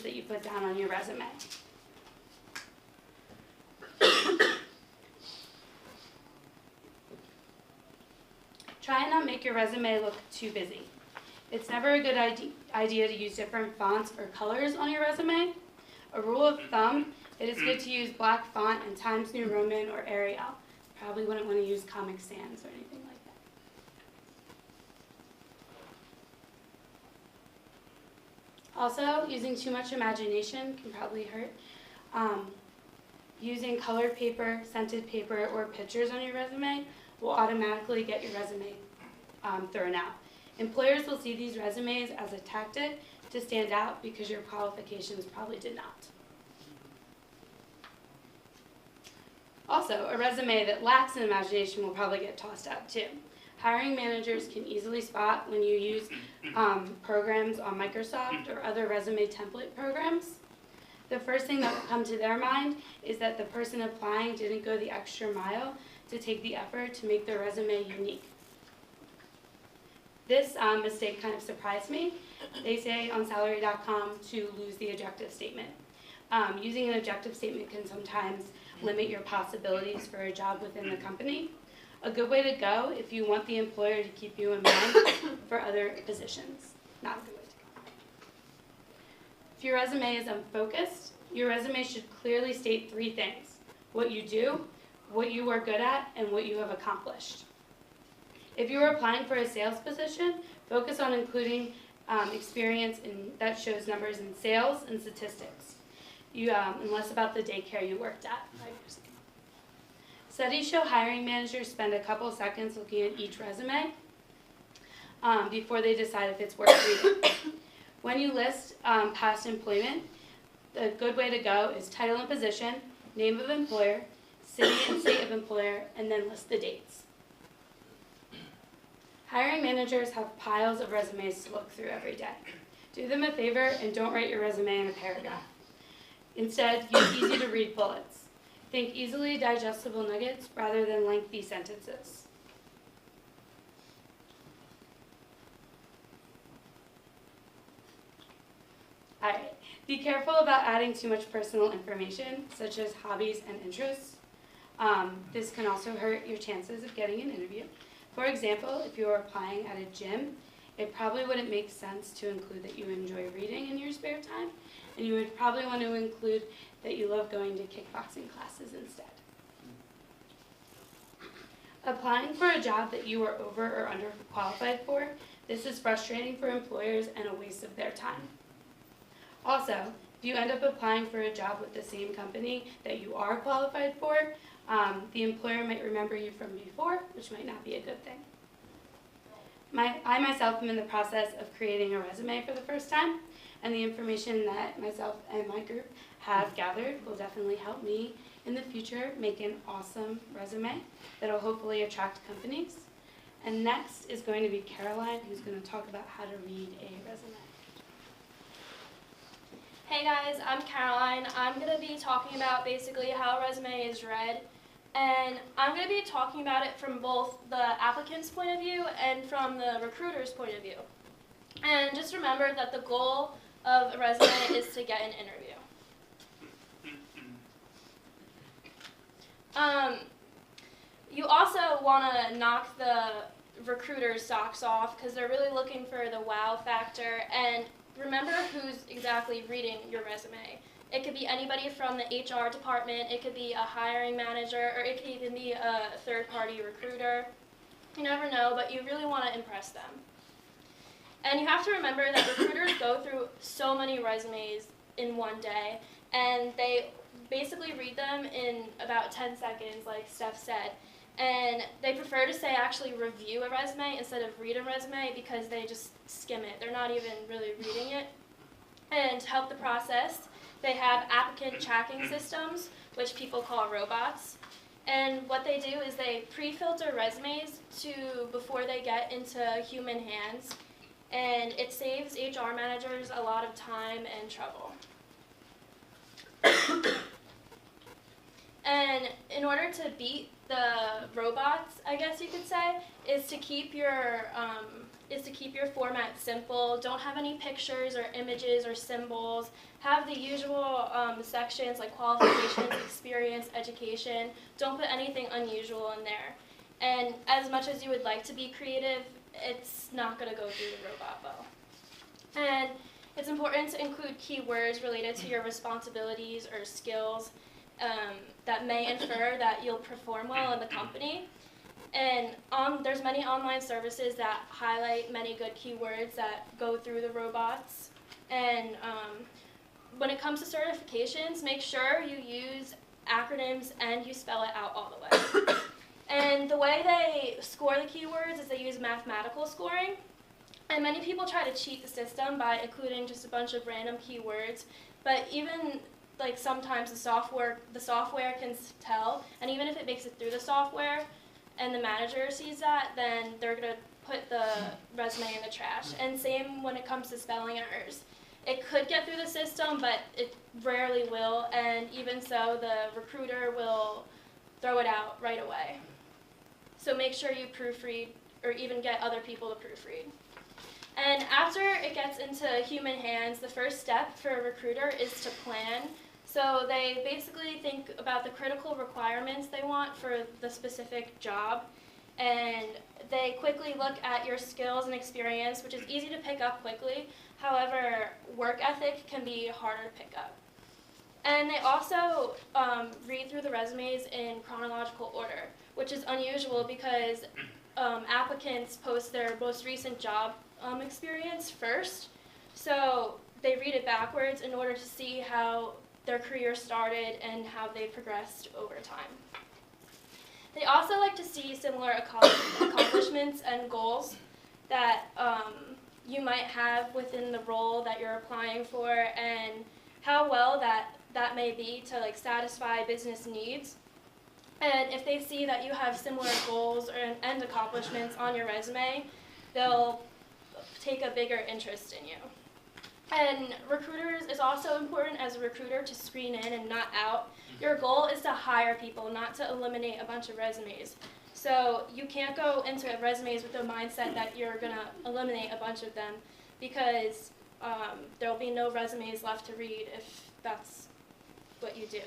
experiences that you put down on your resume. Try and not make your resume look too busy. It's never a good idea to use different fonts or colors on your resume. A rule of thumb, it is good to use black font and Times New Roman or Arial. Probably wouldn't want to use Comic Sans or anything like that. Also, using too much imagination can probably hurt. Using colored paper, scented paper, or pictures on your resume will automatically get your resume thrown out. Employers will see these resumes as a tactic to stand out because your qualifications probably did not. Also, a resume that lacks an imagination will probably get tossed out too. Hiring managers can easily spot when you use programs on Microsoft or other resume template programs. The first thing that will come to their mind is that the person applying didn't go the extra mile to take the effort to make their resume unique. This mistake kind of surprised me. They say on salary.com to lose the objective statement. Using an objective statement can sometimes limit your possibilities for a job within the company. A good way to go if you want the employer to keep you in mind for other positions. Not a good way to go. If your resume is unfocused, your resume should clearly state 3 things: what you do, what you are good at, and what you have accomplished. If you are applying for a sales position, focus on including experience that shows numbers in sales and statistics, and less about the daycare you worked at 5 years ago. Studies show hiring managers spend a couple seconds looking at each resume before they decide if it's worth reading. When you list past employment, the good way to go is title and position, name of employer, city and state of employer, and then list the dates. Hiring managers have piles of resumes to look through every day. Do them a favor and don't write your resume in a paragraph. Instead, use easy-to-read bullets. Think easily digestible nuggets rather than lengthy sentences. All right. Be careful about adding too much personal information, such as hobbies and interests. This can also hurt your chances of getting an interview. For example, if you are applying at a gym, it probably wouldn't make sense to include that you enjoy reading in your spare time, and you would probably want to include that you love going to kickboxing classes instead. Applying for a job that you are over or underqualified for, this is frustrating for employers and a waste of their time. Also, if you end up applying for a job with the same company that you are qualified for, the employer might remember you from before, which might not be a good thing. I myself am in the process of creating a resume for the first time, and the information that myself and my group have gathered will definitely help me in the future make an awesome resume that will hopefully attract companies. And next is going to be Caroline, who's going to talk about how to read a resume. Hey guys, I'm Caroline. I'm going to be talking about basically how a resume is read. And I'm going to be talking about it from both the applicant's point of view and from the recruiter's point of view. And just remember that the goal of a resume is to get an interview. You also want to knock the recruiter's socks off because they're really looking for the wow factor. And remember who's exactly reading your resume. It could be anybody from the HR department, it could be a hiring manager, or it could even be a third-party recruiter. You never know, but you really want to impress them. And you have to remember that recruiters go through so many resumes in one day, and they basically read them in about 10 seconds, like Steph said. And they prefer to say actually review a resume instead of read a resume because they just skim it. They're not even really reading it. And to help the process, they have applicant tracking systems, which people call robots. And what they do is they pre-filter resumes before they get into human hands. And it saves HR managers a lot of time and trouble. And in order to beat the robots, I guess you could say, is to keep your is to keep your format simple. Don't have any pictures or images or symbols. Have the usual sections like qualifications, experience, education. Don't put anything unusual in there. And as much as you would like to be creative, it's not going to go through the robot bow. And it's important to include keywords related to your responsibilities or skills that may infer that you'll perform well in the company. And there's many online services that highlight many good keywords that go through the robots. And when it comes to certifications, make sure you use acronyms and you spell it out all the way. And the way they score the keywords is they use mathematical scoring. And many people try to cheat the system by including just a bunch of random keywords. But even like sometimes the software can tell, and even if it makes it through the software, and the manager sees that, then they're going to put the resume in the trash. And same when it comes to spelling errors. It could get through the system, but it rarely will, and even so, the recruiter will throw it out right away. So make sure you proofread, or even get other people to proofread. And after it gets into human hands, the first step for a recruiter is to plan. So they basically think about the critical requirements they want for the specific job, and they quickly look at your skills and experience, which is easy to pick up quickly. However, work ethic can be harder to pick up. And they also read through the resumes in chronological order, which is unusual because applicants post their most recent job experience first. So they read it backwards in order to see how their career started and how they progressed over time. They also like to see similar accomplishments and goals that you might have within the role that you're applying for, and how well that may be to like satisfy business needs. And if they see that you have similar goals and accomplishments on your resume, they'll take a bigger interest in you. And recruiters, is also important as a recruiter to screen in and not out. Your goal is to hire people, not to eliminate a bunch of resumes. So you can't go into resumes with the mindset that you're going to eliminate a bunch of them, because there'll be no resumes left to read if that's what you do.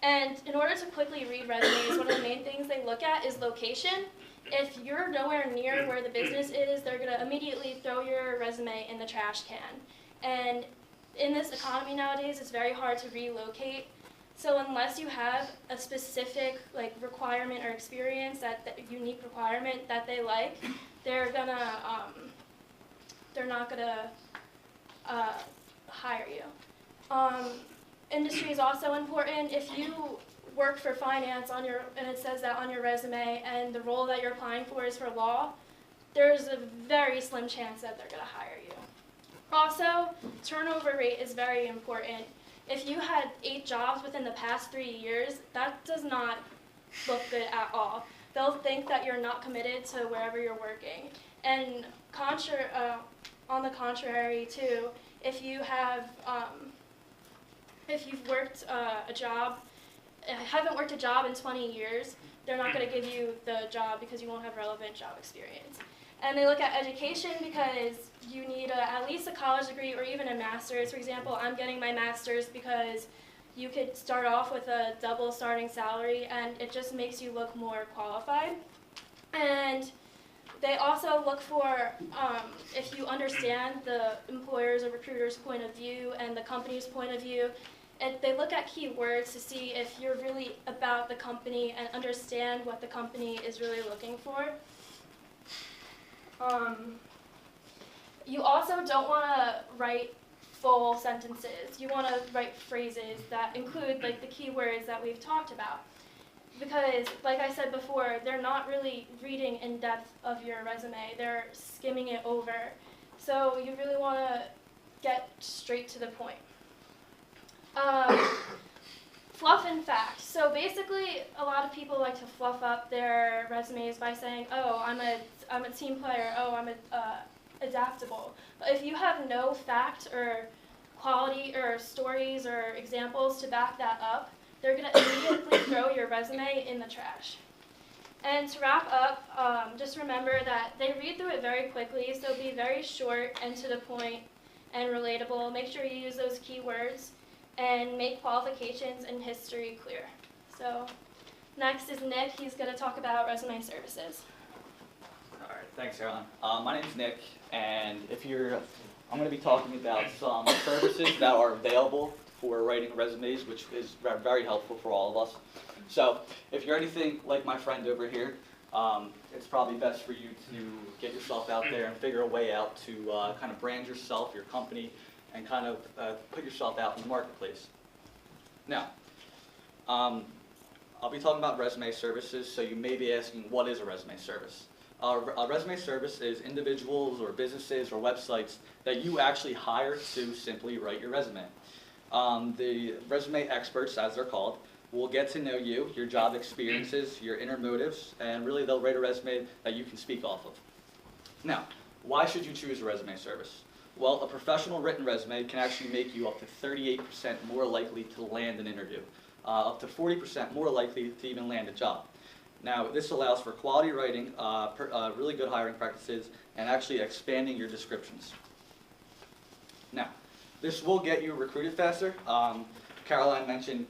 And in order to quickly read resumes, one of the main things they look at is location. If you're nowhere near where the business is, they're going to immediately throw your resume in the trash can. And in this economy nowadays, it's very hard to relocate. So unless you have a specific like requirement or experience, that unique requirement that they like, they're not gonna hire you. Industry is also important. If you work for finance and it says that on your resume, and the role that you're applying for is for law, there's a very slim chance that they're gonna hire you. Also, turnover rate is very important. If you had 8 jobs within the past 3 years, that does not look good at all. They'll think that you're not committed to wherever you're working. And on the contrary, too, if you've worked haven't worked a job in 20 years, they're not going to give you the job because you won't have relevant job experience. And they look at education because you need at least a college degree or even a master's. For example, I'm getting my master's because you could start off with a double starting salary, and it just makes you look more qualified. And they also look for if you understand the employer's or recruiter's point of view and the company's point of view. And they look at keywords to see if you're really about the company and understand what the company is really looking for. You also don't want to write full sentences. You want to write phrases that include like the keywords that we've talked about. Because, like I said before, they're not really reading in depth of your resume. They're skimming it over. So you really want to get straight to the point. Fluff and facts. So basically, a lot of people like to fluff up their resumes by saying, "Oh, I'm a team player. Oh, I'm adaptable." But if you have no fact or quality or stories or examples to back that up, they're going to immediately throw your resume in the trash. And to wrap up, just remember that they read through it very quickly, so be very short and to the point and relatable. Make sure you use those keywords and make qualifications and history clear. So next is Nick. He's going to talk about resume services. All right, thanks, Caroline. My name's Nick, and I'm going to be talking about some services that are available for writing resumes, which is very helpful for all of us. So if you're anything like my friend over here, it's probably best for you to get yourself out there and figure a way out to kind of brand yourself, your company, and kind of put yourself out in the marketplace. Now, I'll be talking about resume services, so you may be asking, what is a resume service? A resume service is individuals or businesses or websites that you actually hire to simply write your resume. The resume experts, as they're called, will get to know you, your job experiences, your inner motives, and really they'll write a resume that you can speak off of. Now, why should you choose a resume service? Well, a professional written resume can actually make you up to 38% more likely to land an interview, up to 40% more likely to even land a job. Now, this allows for quality writing, really good hiring practices, and actually expanding your descriptions. Now, this will get you recruited faster. Caroline mentioned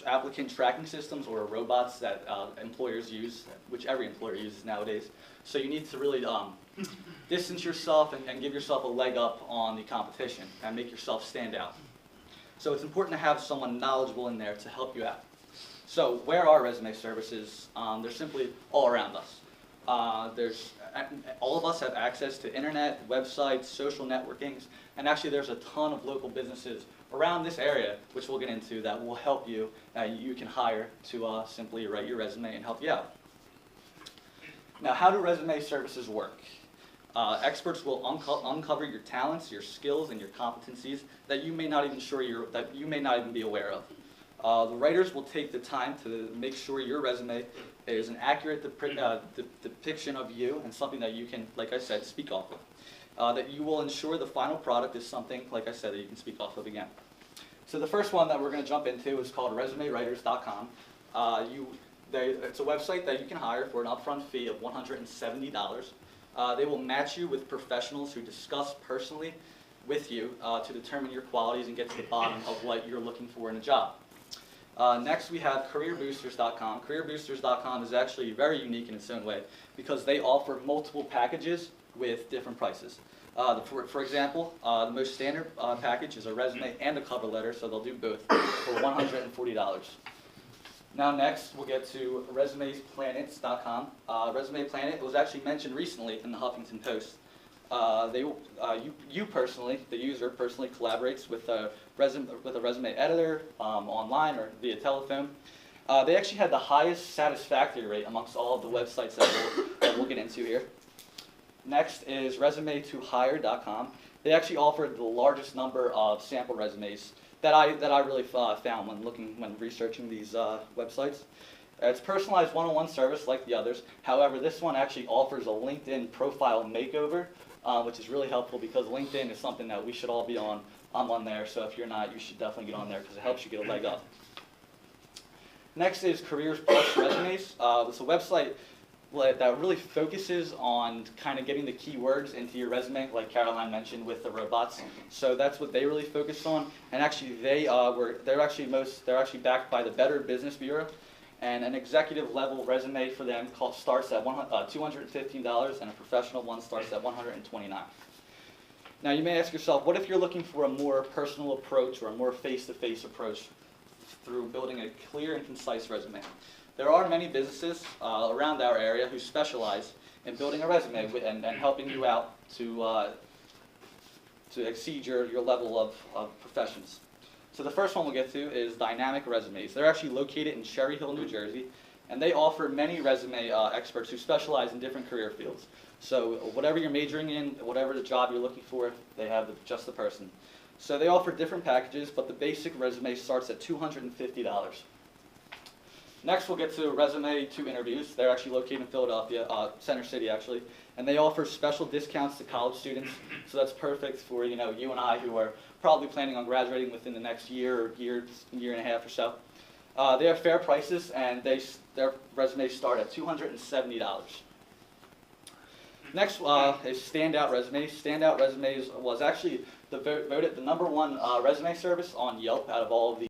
applicant tracking systems or robots that employers use, which every employer uses nowadays. So you need to really distance yourself and give yourself a leg up on the competition and make yourself stand out. So it's important to have someone knowledgeable in there to help you out. So where are resume services? They're simply all around us. All of us have access to internet, websites, social networkings, and actually there's a ton of local businesses around this area, which we'll get into, that will help you, you can hire to simply write your resume and help you out. Now, how do resume services work? Experts will uncover your talents, your skills, and your competencies that you may not even be aware of. The writers will take the time to make sure your resume is an accurate depiction of you and something that you can, like I said, speak off of. That you will ensure the final product is something, like I said, that you can speak off of again. So the first one that we're going to jump into is called resumewriters.com. It's a website that you can hire for an upfront fee of $170. They will match you with professionals who discuss personally with you to determine your qualities and get to the bottom of what you're looking for in a job. Next, we have careerboosters.com. Careerboosters.com is actually very unique in its own way because they offer multiple packages with different prices. For example, the most standard package is a resume and a cover letter, so they'll do both for $140. Now next, we'll get to resumeplanets.com. Resume Planet was actually mentioned recently in the Huffington Post. You personally, the user, personally collaborates with a resume editor online or via telephone. They actually had the highest satisfactory rate amongst all of the websites that we'll get into here. Next is resumetohire.com. They actually offered the largest number of sample resumes that I really found when researching these websites. It's personalized one-on-one service like the others. However, this one actually offers a LinkedIn profile makeover, which is really helpful because LinkedIn is something that we should all be on. I'm on there, so if you're not, you should definitely get on there because it helps you get a leg up. Next is Careers Plus Resumes. It's a website that really focuses on kind of getting the keywords into your resume, like Caroline mentioned with the robots. So that's what they really focused on, and actually they're actually backed by the Better Business Bureau, and an executive level resume for them starts at $215, and a professional one starts at $129. Now you may ask yourself, what if you're looking for a more personal approach or a more face-to-face approach through building a clear and concise resume? There are many businesses around our area who specialize in building a resume and helping you out to exceed your level of professions. So the first one we'll get to is Dynamic Resumes. They're actually located in Cherry Hill, New Jersey, and they offer many resume experts who specialize in different career fields. So whatever you're majoring in, whatever the job you're looking for, they have just the person. So they offer different packages, but the basic resume starts at $250. Next, we'll get to Resume to Interviews. They're actually located in Philadelphia, Center City actually, and they offer special discounts to college students. So that's perfect for you and I who are probably planning on graduating within the next year or year and a half or so. They have fair prices, and their resumes start at $270. Next is Standout Resumes. Standout Resumes was actually voted the #1 resume service on Yelp out of all of the